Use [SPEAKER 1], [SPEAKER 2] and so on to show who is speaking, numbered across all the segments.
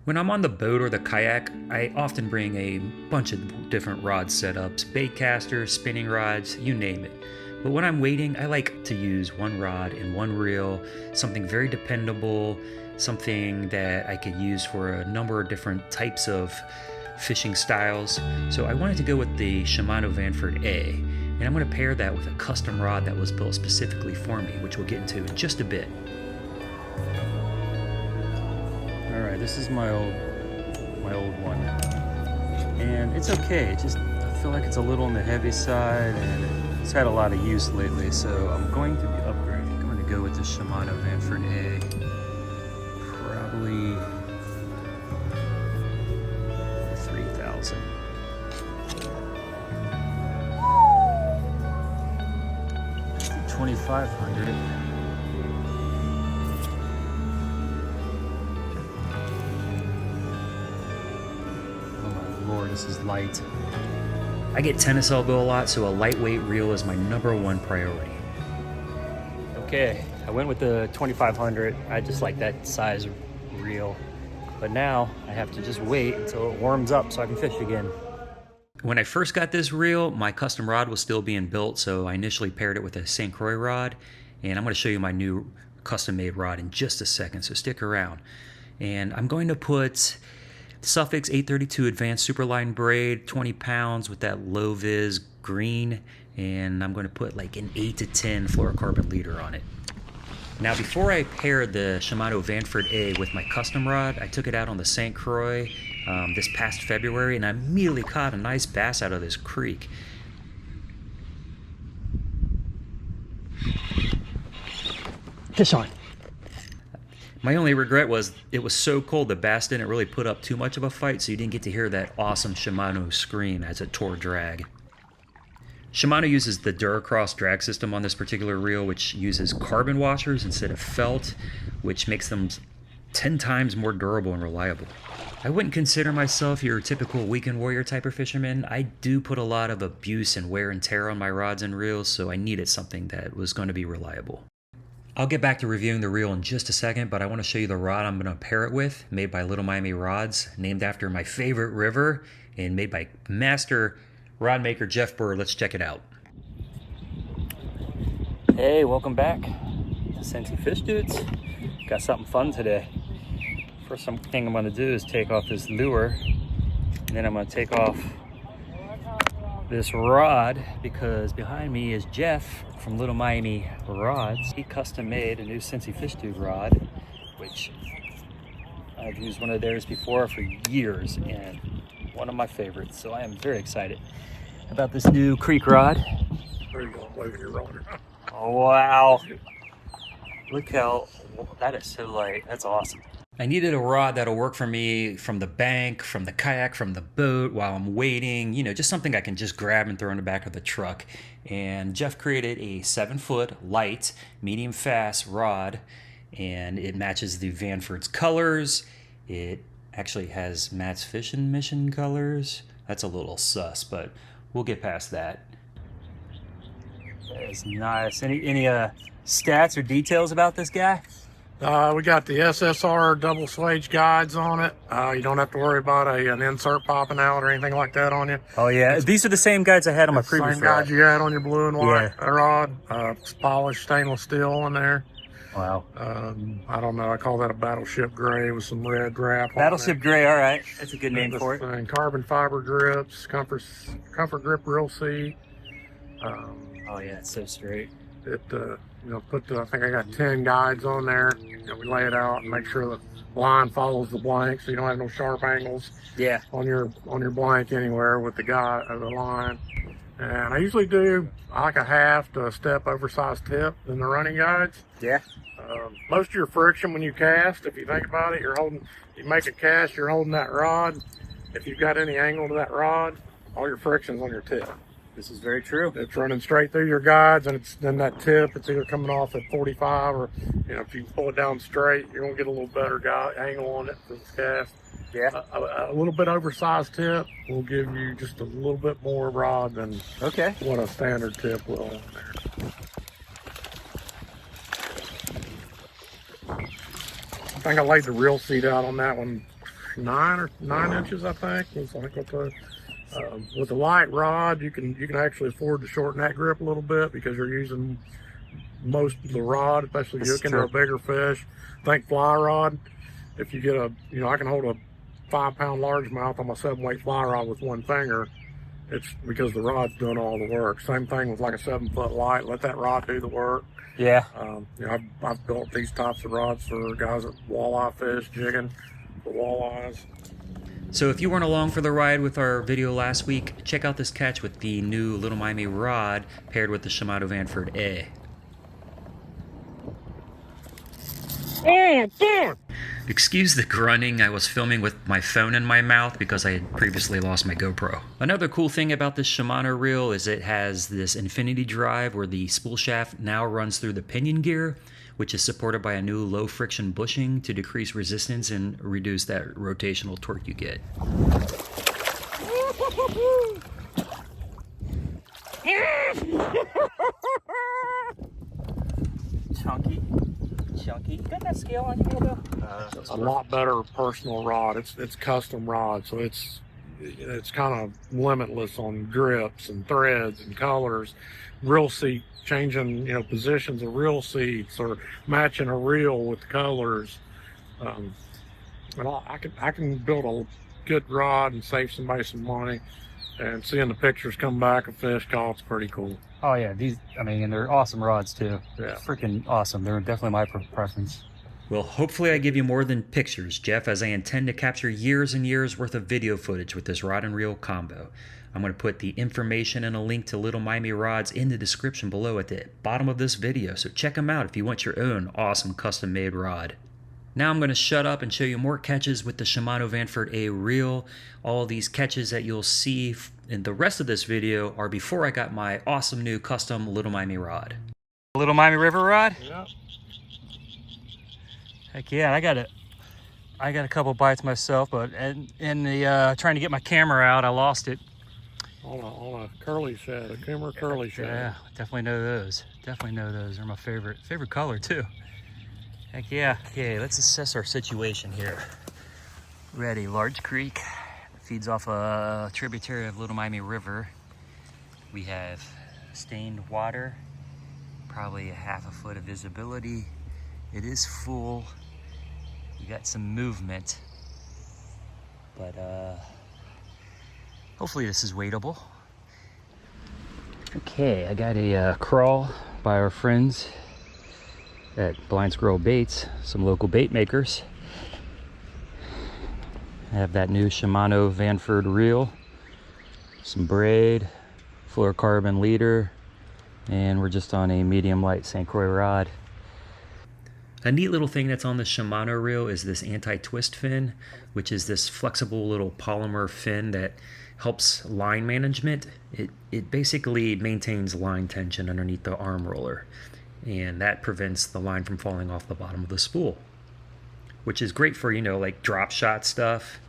[SPEAKER 1] When I'm on the boat or the kayak, I often bring a bunch of different rod setups, baitcasters, spinning rods, you name it. But when I'm wading, I like to use one rod and one reel, something very dependable, something that I could use for a number of different types of fishing styles. So I wanted to go with the Shimano Vanford A, and I'm going to pair that with a custom rod that was built specifically for me, which we'll get into in just a bit. Alright, this is my old one, and it's okay. It just, I feel like it's a little on the heavy side, and it's had a lot of use lately, so I'm going to be upgrading. I'm going to go with the Shimano Vanford A. Probably 3,000. $2,500. This is light. I get tennis elbow a lot, so a lightweight reel is my #1 priority. Okay, I went with the 2500. I just like that size reel. But now I have to just wait until it warms up so I can fish again. When I first got this reel, my custom rod was still being built, so I initially paired it with a St. Croix rod. And I'm going to show you my new custom-made rod in just a second, so stick around. And I'm going to put Suffix 832 Advanced Superline braid, 20 pounds with that low vis green, and I'm going to put like an 8 to 10 fluorocarbon leader on it. Now before I paired the Shimano Vanford A with my custom rod, I took it out on the St. Croix this past February, and I immediately caught a nice bass out of this creek. Fish on. My only regret was it was so cold the bass didn't really put up too much of a fight, so you didn't get to hear that awesome Shimano scream as it tore drag. Shimano uses the Duracross drag system on this particular reel, which uses carbon washers instead of felt, which makes them 10 times more durable and reliable. I wouldn't consider myself your typical weekend warrior type of fisherman. I do put a lot of abuse and wear and tear on my rods and reels, so I needed something that was going to be reliable. I'll get back to reviewing the reel in just a second, but I want to show you the rod I'm going to pair it with, made by Little Miami Rods, named after my favorite river, and made by master rod maker Jeff Burr. Let's check it out. Hey, welcome back, Sensi Fish Dudes. Got something fun today. First thing I'm going to do is take off this lure, and then I'm going to take off this rod, because behind me is Jeff from Little Miami Rods. He custom made a new Sensi Fish Dude rod, which I've used one of theirs before for years, and one of my favorites. So I am very excited about this new creek rod.
[SPEAKER 2] There you go, waving your roller.
[SPEAKER 1] Oh wow! Look how that is so light. That's awesome. I needed a rod that'll work for me from the bank, from the kayak, from the boat, while I'm waiting, you know, just something I can just grab and throw in the back of the truck. And Jeff created a 7-foot light, medium fast rod, and it matches the Vanford's colors. It actually has Matt's fishing mission colors. That's a little sus, but we'll get past that. That is nice. Any stats or details about this guy?
[SPEAKER 2] We got the SSR double swage guides on it. You don't have to worry about an insert popping out or anything like that on you.
[SPEAKER 1] Oh yeah, these are the same guides I had on my previous
[SPEAKER 2] same guides you had on your blue and white rod. It's polished stainless steel in there.
[SPEAKER 1] Wow.
[SPEAKER 2] I don't know, I call that a battleship gray with some red wrap.
[SPEAKER 1] Battleship gray, all right. That's a good name for it.
[SPEAKER 2] And carbon fiber grips, comfort grip reel seat.
[SPEAKER 1] Oh yeah, it's so straight.
[SPEAKER 2] It you know, I think I got 10 guides on there. You know, we lay it out and make sure the line follows the blank, so you don't have no sharp angles.
[SPEAKER 1] Yeah.
[SPEAKER 2] On your blank anywhere with the the line. And I usually do like a half to a step oversized tip in the running guides.
[SPEAKER 1] Yeah.
[SPEAKER 2] Most of your friction when you cast, if you think about it, you make a cast, you're holding that rod. If you've got any angle to that rod, all your friction's on your tip.
[SPEAKER 1] This is very true.
[SPEAKER 2] It's running straight through your guides, and then that tip, it's either coming off at 45 or, you know, if you pull it down straight, you're going to get a little better angle on it for this cast.
[SPEAKER 1] Yeah.
[SPEAKER 2] A little bit oversized tip will give you just a little bit more rod than what a standard tip will on there. I think I laid the reel seat out on that one. 9 inches, I think. It's like with the light rod, you can actually afford to shorten that grip a little bit because you're using most of the rod, especially if you're looking for a bigger fish. Think fly rod. If you get I can hold a 5-pound largemouth on my 7-weight fly rod with one finger. It's because the rod's doing all the work. Same thing with like a 7-foot light. Let that rod do the work.
[SPEAKER 1] Yeah.
[SPEAKER 2] I've built these types of rods for guys that walleye fish, jigging for walleyes.
[SPEAKER 1] So if you weren't along for the ride with our video last week, check out this catch with the new Little Miami rod paired with the Shimano Vanford A.
[SPEAKER 2] Oh, God!
[SPEAKER 1] Excuse the grunting, I was filming with my phone in my mouth because I had previously lost my GoPro. Another cool thing about this Shimano reel is it has this infinity drive where the spool shaft now runs through the pinion gear, which is supported by a new low friction bushing to decrease resistance and reduce that rotational torque you get. Chunky. You got that scale on you, Bill?
[SPEAKER 2] It's a lot better personal rod. It's custom rod, so it's kind of limitless on grips and threads and colors. Reel seat, changing positions of reel seats or matching a reel with the colors. And I can build a good rod and save somebody some money. And seeing the pictures come back of fish caught, it's pretty cool.
[SPEAKER 1] Oh yeah, and they're awesome rods too.
[SPEAKER 2] Yeah.
[SPEAKER 1] Freaking awesome. They're definitely my preference. Well, hopefully I give you more than pictures, Jeff, as I intend to capture years and years worth of video footage with this rod and reel combo. I'm going to put the information and a link to Little Miami rods in the description below at the bottom of this video, so check them out if you want your own awesome custom-made rod. Now I'm going to shut up and show you more catches with the Shimano Vanford A reel. All these catches that you'll see in the rest of this video are before I got my awesome new custom Little Miami rod. Little Miami River rod?
[SPEAKER 2] Yeah.
[SPEAKER 1] Heck yeah, I got a couple bites myself, but in the trying to get my camera out, I lost it.
[SPEAKER 2] On a curly shad, a Kimmer curly shad.
[SPEAKER 1] Yeah, definitely know those. Definitely know those. They're my favorite color too. Heck yeah. Okay, let's assess our situation here. Ready, large creek. Feeds off a tributary of Little Miami River. We have stained water, probably a ½ foot of visibility. It is full. We got some movement, but hopefully this is wadeable. Okay, I got a crawl by our friends at Blind Squirrel Baits, some local bait makers. I have that new Shimano Vanford reel, some braid, fluorocarbon leader, and we're just on a medium light St. Croix rod. A neat little thing that's on the Shimano reel is this anti-twist fin, which is this flexible little polymer fin that helps line management. It basically maintains line tension underneath the arm roller, and that prevents the line from falling off the bottom of the spool, which is great for, like drop shot stuff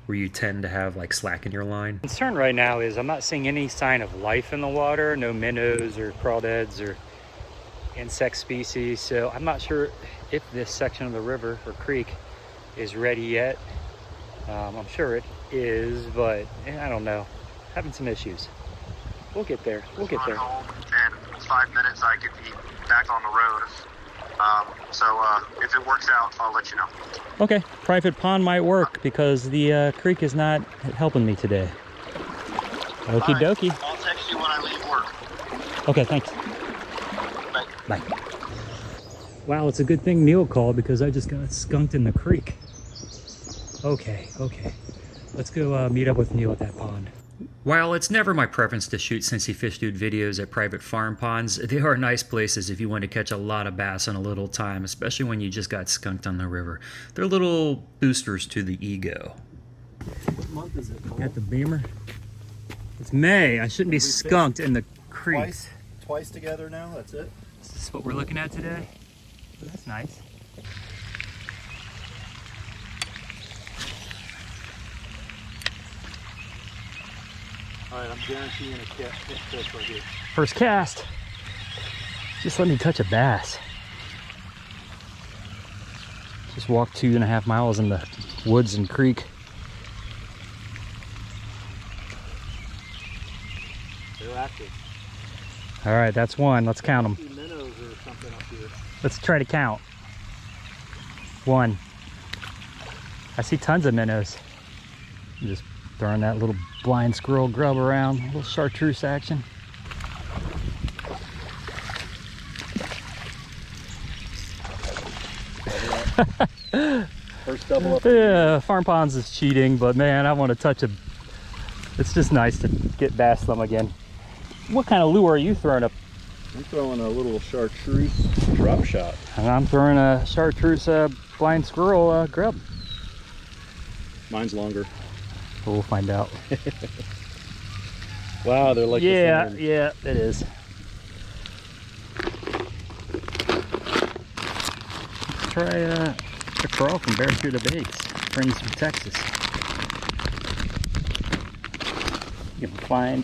[SPEAKER 1] where you tend to have like slack in your line. Concern right now is I'm not seeing any sign of life in the water, no minnows or crawdads or insect species, so I'm not sure if this section of the river or creek is ready yet. I'm sure it is, but I don't know. Having some issues. We'll get there. We'll get there.
[SPEAKER 3] Home, and in 5 minutes I could be back on the road. So if it works out, I'll let you know.
[SPEAKER 1] Okay, private pond might work because the creek is not helping me today. Okie dokie.
[SPEAKER 3] I'll text you when I leave work.
[SPEAKER 1] Okay, thanks.
[SPEAKER 3] Bye.
[SPEAKER 1] Bye. Wow, it's a good thing Neil called because I just got skunked in the creek. Okay. Let's go meet up with Neil at that pond. While it's never my preference to shoot Cincy Fish Dude videos at private farm ponds, they are nice places if you want to catch a lot of bass in a little time, especially when you just got skunked on the river. They're little boosters to the ego.
[SPEAKER 4] What month is it?
[SPEAKER 1] Got the beamer. It's May. I shouldn't be skunked in the creek.
[SPEAKER 4] Twice together now, that's it?
[SPEAKER 1] Is this what we're looking at today? That's nice.
[SPEAKER 4] All right, I'm guaranteeing a catch right here.
[SPEAKER 1] First cast. Just let me touch a bass. Just walked 2.5 miles in the woods and creek.
[SPEAKER 4] active.
[SPEAKER 1] All right, that's one. Let's count them.
[SPEAKER 4] See minnows or something up here.
[SPEAKER 1] Let's try to count. 1. I see tons of minnows. I'm just throwing that little blind squirrel grub around. A little chartreuse action.
[SPEAKER 4] First double up.
[SPEAKER 1] Yeah, Farm Ponds is cheating, but man, I want to touch a... It's just nice to get bass them again. What kind of lure are you throwing up?
[SPEAKER 4] I'm throwing a little chartreuse drop shot.
[SPEAKER 1] And I'm throwing a chartreuse blind squirrel grub.
[SPEAKER 4] Mine's longer.
[SPEAKER 1] We'll find out.
[SPEAKER 4] Wow, they're like
[SPEAKER 1] Yeah,
[SPEAKER 4] the same.
[SPEAKER 1] yeah, it is. Try a crawl from Barracuda Baits, friends from Texas. You can find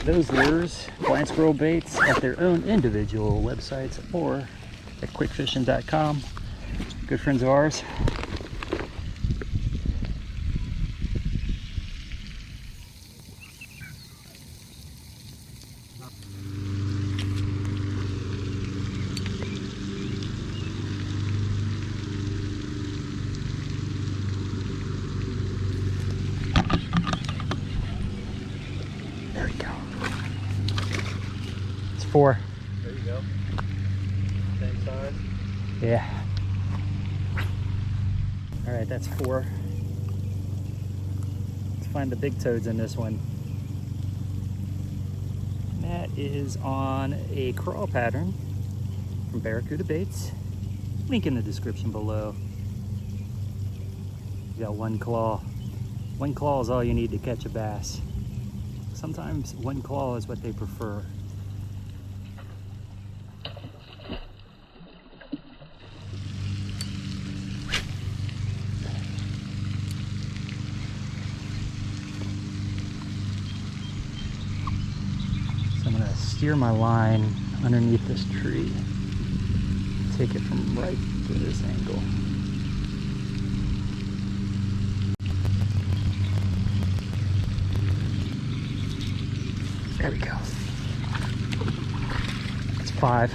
[SPEAKER 1] those lures, blind squirrel baits, at their own individual websites or at quickfishing.com. Good friends of ours. There we go. It's 4.
[SPEAKER 4] There you go. Same size.
[SPEAKER 1] Yeah. All right, that's 4. Let's find the big toads in this one. And that is on a crawl pattern from Barracuda Baits. Link in the description below. You got 1 claw. 1 claw is all you need to catch a bass. Sometimes 1 claw is what they prefer. So I'm gonna steer my line underneath this tree. Take it from right to this angle. There we go. That's 5.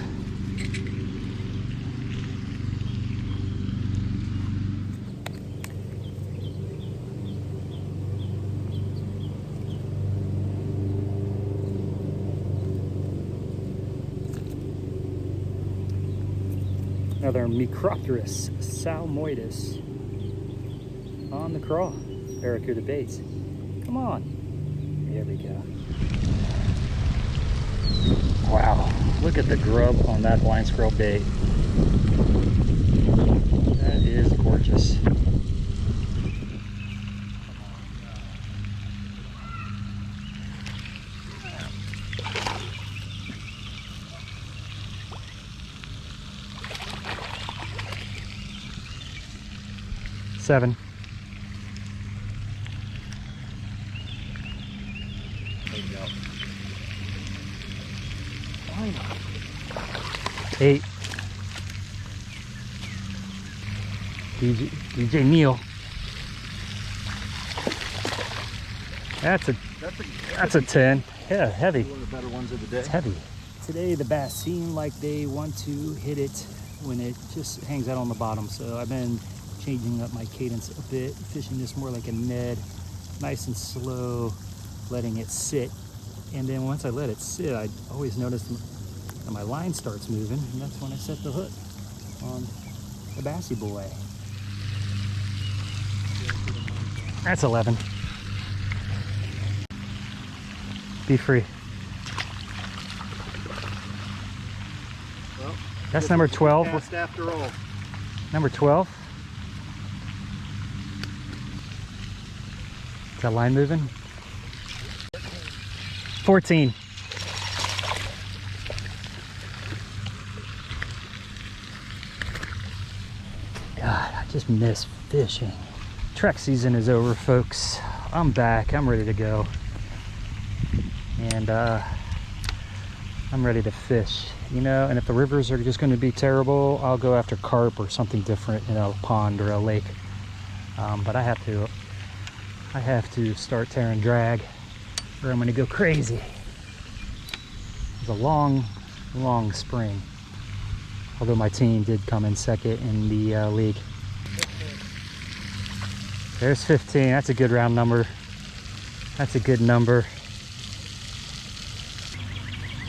[SPEAKER 1] Another Micropterus salmoides on the crawl. Barracuda Baits. Come on. There we go. Wow, look at the grub on that blind squirrel bait. That is gorgeous. Seven.
[SPEAKER 4] There you go.
[SPEAKER 1] 8. DJ Neil. That's a 10. Yeah, heavy.
[SPEAKER 4] One of the better ones of the day.
[SPEAKER 1] It's heavy. Today the bass seem like they want to hit it when it just hangs out on the bottom. So I've been changing up my cadence a bit, fishing this more like a Ned, nice and slow, letting it sit. And then once I let it sit, I always notice that my line starts moving, and that's when I set the hook on the bassy boy. That's 11. Be free.
[SPEAKER 4] Well,
[SPEAKER 1] That's number 12.
[SPEAKER 4] cast after all.
[SPEAKER 1] Number 12. Is that line moving? 14. God, I just miss fishing. Trek season is over, folks. I'm back. I'm ready to go. And I'm ready to fish, you know, and if the rivers are just going to be terrible, I'll go after carp or something different, you know, a pond or a lake. But I have to start tearing drag or I'm going to go crazy. was a long, long spring. Although my team did come in second in the league. There's 15. That's a good round number. That's a good number.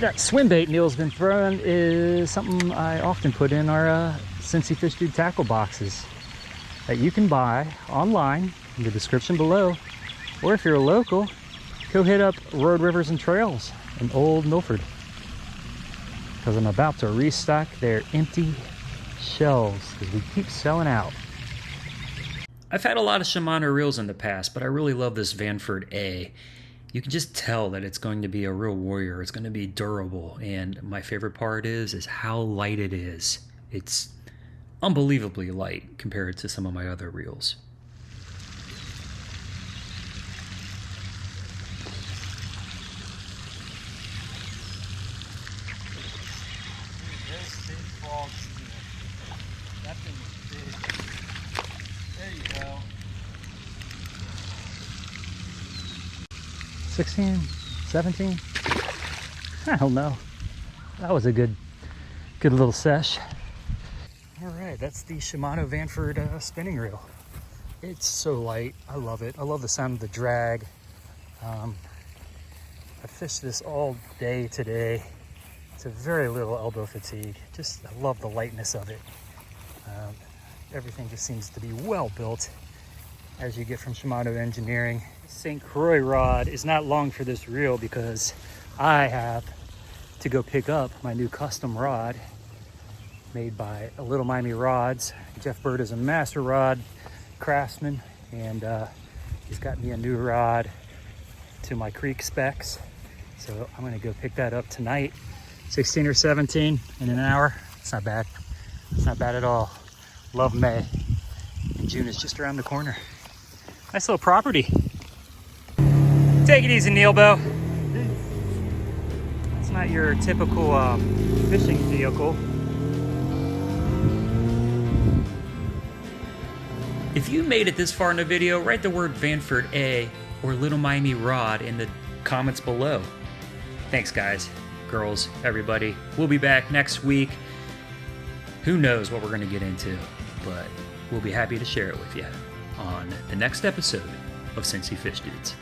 [SPEAKER 1] That swim bait Neil's been throwing is something I often put in our Cincy Fish Dude tackle boxes that you can buy online in the description below. Or if you're a local, go hit up Road, Rivers, and Trails in Old Milford, because I'm about to restock their empty shelves because we keep selling out. I've had a lot of Shimano reels in the past, but I really love this Vanford A. You can just tell that it's going to be a real warrior. It's going to be durable, and my favorite part is how light it is. It's unbelievably light compared to some of my other reels.
[SPEAKER 4] That thing is big. There you go.
[SPEAKER 1] 16, 17? I don't know. That was a good little sesh. All right, that's the Shimano Vanford spinning reel. It's so light. I love it. I love the sound of the drag. I fished this all day today. It's a very little elbow fatigue. Just, I love the lightness of it. Everything just seems to be well built as you get from Shimano Engineering. St. Croix rod is not long for this reel because I have to go pick up my new custom rod made by Little Miami Rods. Jeff Bird is a master rod craftsman, and he's got me a new rod to my creek specs. So I'm gonna go pick that up tonight. 16 or 17 in an hour. It's not bad. It's not bad at all. Love May. And June is just around the corner. Nice little property. Take it easy, Neilbo. It's not your typical fishing vehicle. If you made it this far in the video, write the word Vanford A or Little Miami Rod in the comments below. Thanks, guys, girls, everybody. We'll be back next week. Who knows what we're going to get into, but we'll be happy to share it with you on the next episode of Cincy Fish Dudes.